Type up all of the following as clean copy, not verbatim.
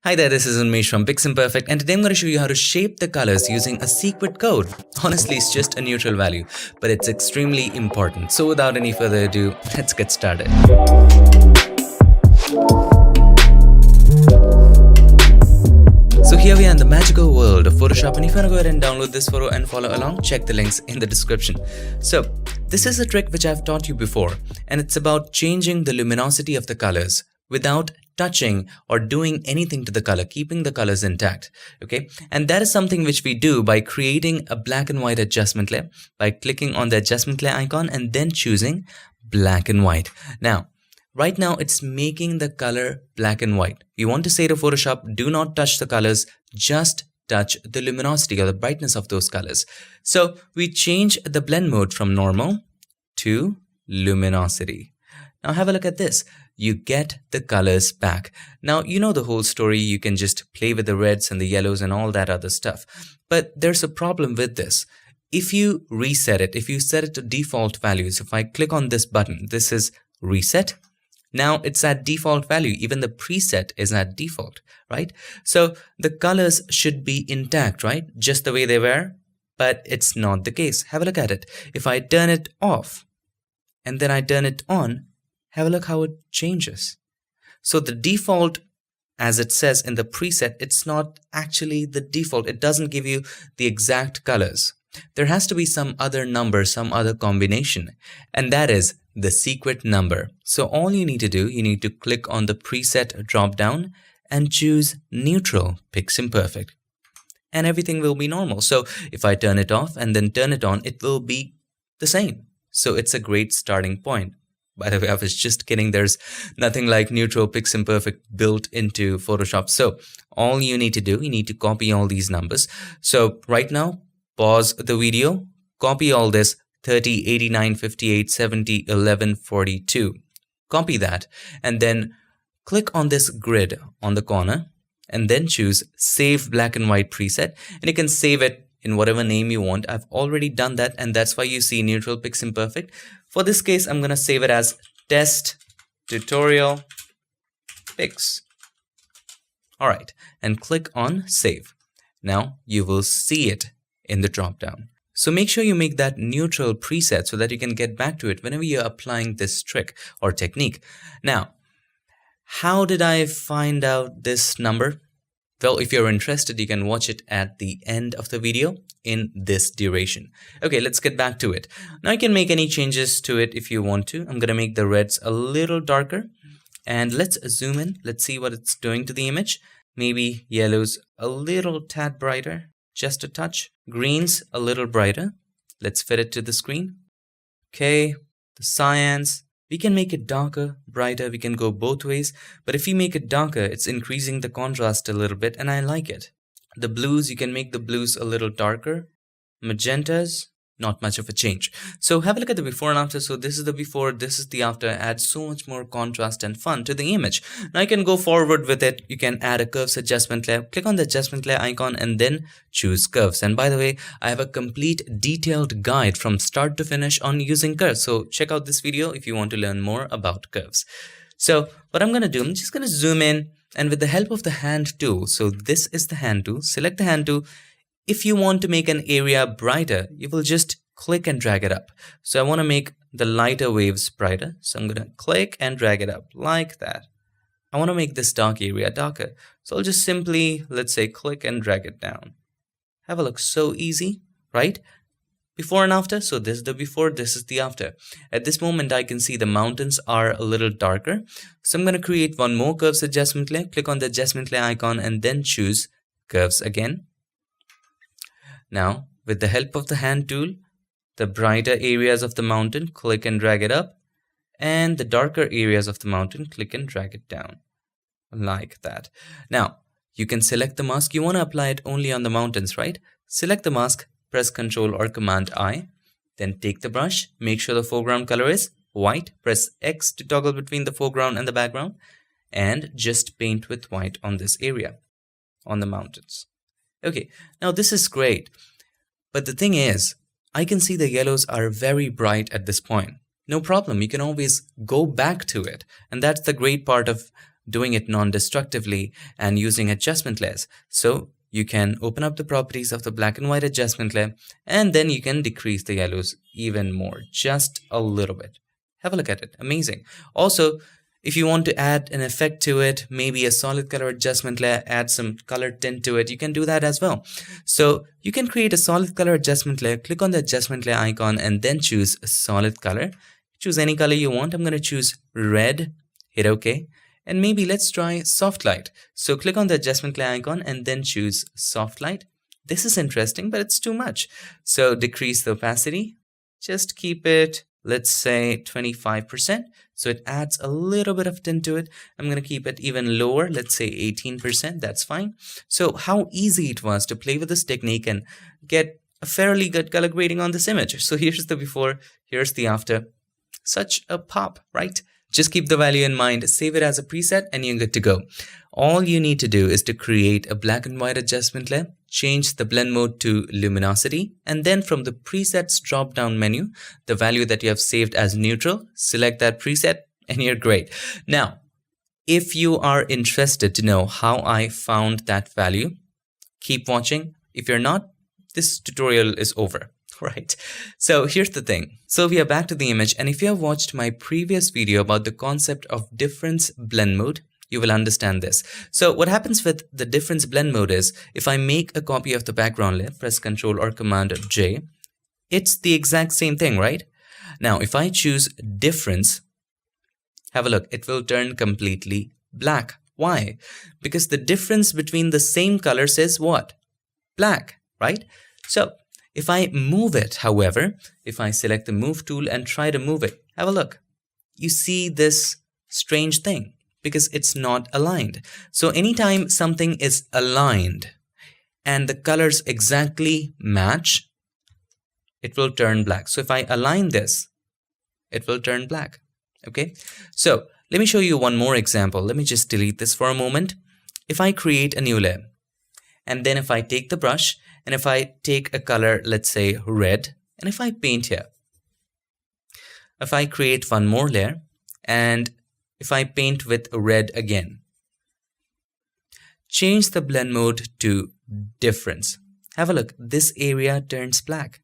Hi there, this is Unmesh from Piximperfect, and today I'm going to show you how to shape the colors using a secret code. Honestly, it's just a neutral value, but it's extremely important. So without any further ado, let's get started. So here we are in the magical world of Photoshop, and if you want to go ahead and download this photo and follow along, check the links in the description. So this is a trick which I've taught you before, and it's about changing the luminosity of the colors without touching or doing anything to the color, keeping the colors intact. Okay, and that is something which we do by creating a black and white adjustment layer, by clicking on the adjustment layer icon and then choosing black and white. Now right now it's making the color black and white. You want to say to Photoshop, do not touch the colors, just touch the luminosity or the brightness of those colors. So we change the blend mode from normal to luminosity. Now have a look at this. You get the colors back. Now you know the whole story. You can just play with the reds and the yellows and all that other stuff. But there's a problem with this. If you reset it, if you set it to default values, if I click on this button, this is reset. Now it's at default value. Even the preset is at default, right? So the colors should be intact, right? Just the way they were, but it's not the case. Have a look at it. If I turn it off and then I turn it on, have a look how it changes. So the default, as it says in the preset, it's not actually the default. It doesn't give you the exact colors. There has to be some other number, some other combination, and that is the secret number. So all you need to do, you need to click on the preset drop down and choose neutral Piximperfect, and everything will be normal. So if I turn it off and then turn it on, it will be the same. So it's a great starting point. By the way, I was just kidding. There's nothing like neutral Piximperfect built into Photoshop. So all you need to do, you need to copy all these numbers. So right now, pause the video, copy all this 30, 89, 58, 70, 11, 42. Copy that and then click on this grid on the corner and then choose Save Black and White Preset. And you can save it in whatever name you want. I've already done that, and that's why you see neutral Piximperfect. For this case, I'm going to save it as Test Tutorial Pix. All right, and click on Save. Now you will see it in the drop down. So make sure you make that neutral preset so that you can get back to it whenever you're applying this trick or technique. Now, how did I find out this number? Well, if you're interested, you can watch it at the end of the video in this duration. Okay, let's get back to it. Now you can make any changes to it if you want to. I'm going to make the reds a little darker, and let's zoom in. Let's see what it's doing to the image. Maybe yellows a little tad brighter, just a touch. Greens a little brighter. Let's fit it to the screen. Okay, the cyans. We can make it darker, brighter, we can go both ways, but if we make it darker, it's increasing the contrast a little bit, and I like it. The blues, you can make the blues a little darker. Magentas, not much of a change. So have a look at the before and after. So this is the before, this is the after. Adds so much more contrast and fun to the image. Now you can go forward with it. You can add a curves adjustment layer. Click on the adjustment layer icon and then choose curves. And by the way, I have a complete detailed guide from start to finish on using curves. So check out this video if you want to learn more about curves. So what I'm going to do, I'm just going to zoom in, and with the help of the hand tool, so this is the hand tool, select the hand tool. If you want to make an area brighter, you will just click and drag it up. So I want to make the lighter waves brighter. So I'm going to click and drag it up like that. I want to make this dark area darker. So I'll just simply, let's say, click and drag it down. Have a look, so easy, right? Before and after. So this is the before, this is the after. At this moment, I can see the mountains are a little darker. So I'm going to create one more curves adjustment layer. Click on the adjustment layer icon and then choose curves again. Now, with the help of the hand tool, the brighter areas of the mountain, click and drag it up, and the darker areas of the mountain, click and drag it down, like that. Now, you can select the mask. You want to apply it only on the mountains, right? Select the mask, press Ctrl or Command I, then take the brush, make sure the foreground color is white, press X to toggle between the foreground and the background, and just paint with white on this area, on the mountains. Okay, now this is great, but the thing is, I can see the yellows are very bright at this point. No problem, you can always go back to it, and that's the great part of doing it non-destructively and using adjustment layers. So you can open up the properties of the black and white adjustment layer, and then you can decrease the yellows even more, just a little bit. Have a look at it. Amazing. Also, if you want to add an effect to it, maybe a solid color adjustment layer, add some color tint to it, you can do that as well. So you can create a solid color adjustment layer, click on the adjustment layer icon and then choose a solid color. Choose any color you want. I'm going to choose red, hit OK. And maybe let's try soft light. So click on the adjustment layer icon and then choose soft light. This is interesting, but it's too much. So decrease the opacity. Just keep it, let's say 25%. So it adds a little bit of tint to it. I'm going to keep it even lower. Let's say 18%. That's fine. So how easy it was to play with this technique and get a fairly good color grading on this image. So here's the before, here's the after. Such a pop, right? Just keep the value in mind, save it as a preset, and you're good to go. All you need to do is to create a black and white adjustment layer, change the blend mode to luminosity, and then from the presets drop down menu, the value that you have saved as neutral, select that preset, and you're great. Now, if you are interested to know how I found that value, keep watching. If you're not, this tutorial is over. Right. So here's the thing. So we are back to the image, and if you have watched my previous video about the concept of difference blend mode, you will understand this. So what happens with the difference blend mode is, if I make a copy of the background layer, press Ctrl or Command J, it's the exact same thing, right? Now, if I choose difference, have a look, it will turn completely black. Why? Because the difference between the same colors is what? Black, right? So if I move it, however, if I select the move tool and try to move it, have a look. You see this strange thing because it's not aligned. So anytime something is aligned and the colors exactly match, it will turn black. So if I align this, it will turn black. Okay. So let me show you one more example. Let me just delete this for a moment. If I create a new layer, and then if I take the brush, and if I take a color, let's say red, and if I paint here, if I create one more layer, and if I paint with red again, change the blend mode to difference. Have a look, this area turns black.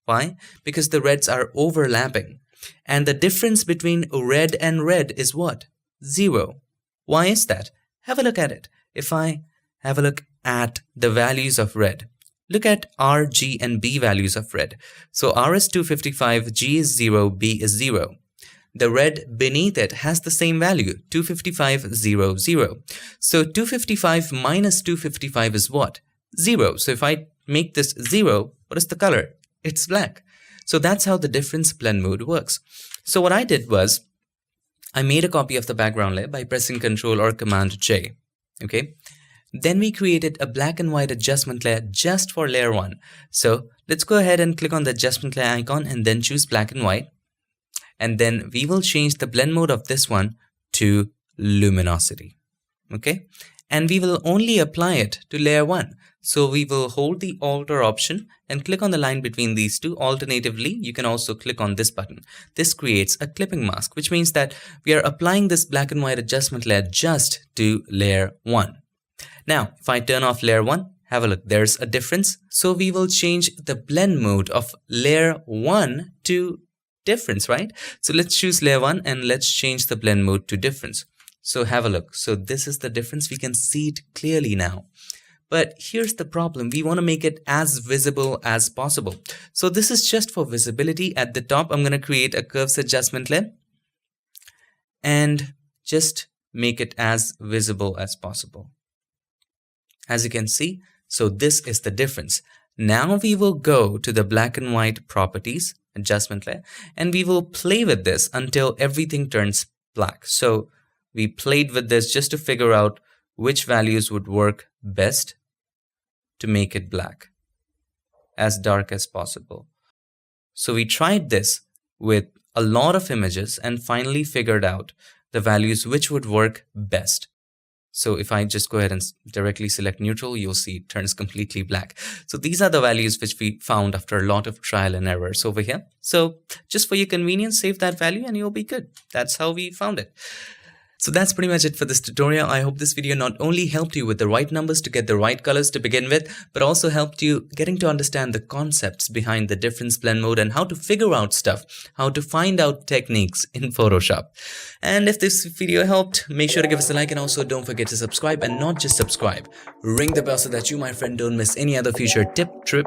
Why? Because the reds are overlapping, and the difference between red and red is what? 0. Why is that? Have a look at it. If I have a look at the values of red, look at R, G, and B values of red. So R is 255, G is 0, B is 0. The red beneath it has the same value, 255, 0, 0. So 255 minus 255 is what? 0. So if I make this 0, what is the color? It's black. So that's how the difference blend mode works. So what I did was, I made a copy of the background layer by pressing Ctrl or Command J. Okay. Then we created a black and white adjustment layer just for layer 1. So let's go ahead and click on the adjustment layer icon and then choose black and white. And then we will change the blend mode of this one to luminosity. Okay. And we will only apply it to layer 1. So we will hold the alter option and click on the line between these two. Alternatively, you can also click on this button. This creates a clipping mask, which means that we are applying this black and white adjustment layer just to layer 1. Now, if I turn off layer 1, have a look, there's a difference. So we will change the blend mode of layer 1 to difference, right? So let's choose layer 1 and let's change the blend mode to difference. So have a look. So this is the difference. We can see it clearly now. But here's the problem. We want to make it as visible as possible. So this is just for visibility. At the top, I'm going to create a curves adjustment layer and just make it as visible as possible. As you can see, so this is the difference. Now we will go to the black and white properties adjustment layer and we will play with this until everything turns black. So we played with this just to figure out which values would work best to make it black, as dark as possible. So we tried this with a lot of images and finally figured out the values which would work best. So if I just go ahead and directly select neutral, you'll see it turns completely black. So these are the values which we found after a lot of trial and errors over here. So just for your convenience, save that value and you'll be good. That's how we found it. So that's pretty much it for this tutorial. I hope this video not only helped you with the right numbers to get the right colors to begin with, but also helped you getting to understand the concepts behind the difference blend mode and how to figure out stuff, how to find out techniques in Photoshop. And if this video helped, make sure to give us a like, and also don't forget to subscribe, and not just subscribe. Ring the bell so that you, my friend, don't miss any other future tip, trick,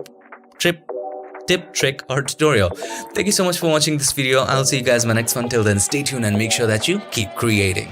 or tutorial. Thank you so much for watching this video. I'll see you guys in my next one. Till then, stay tuned and make sure that you keep creating.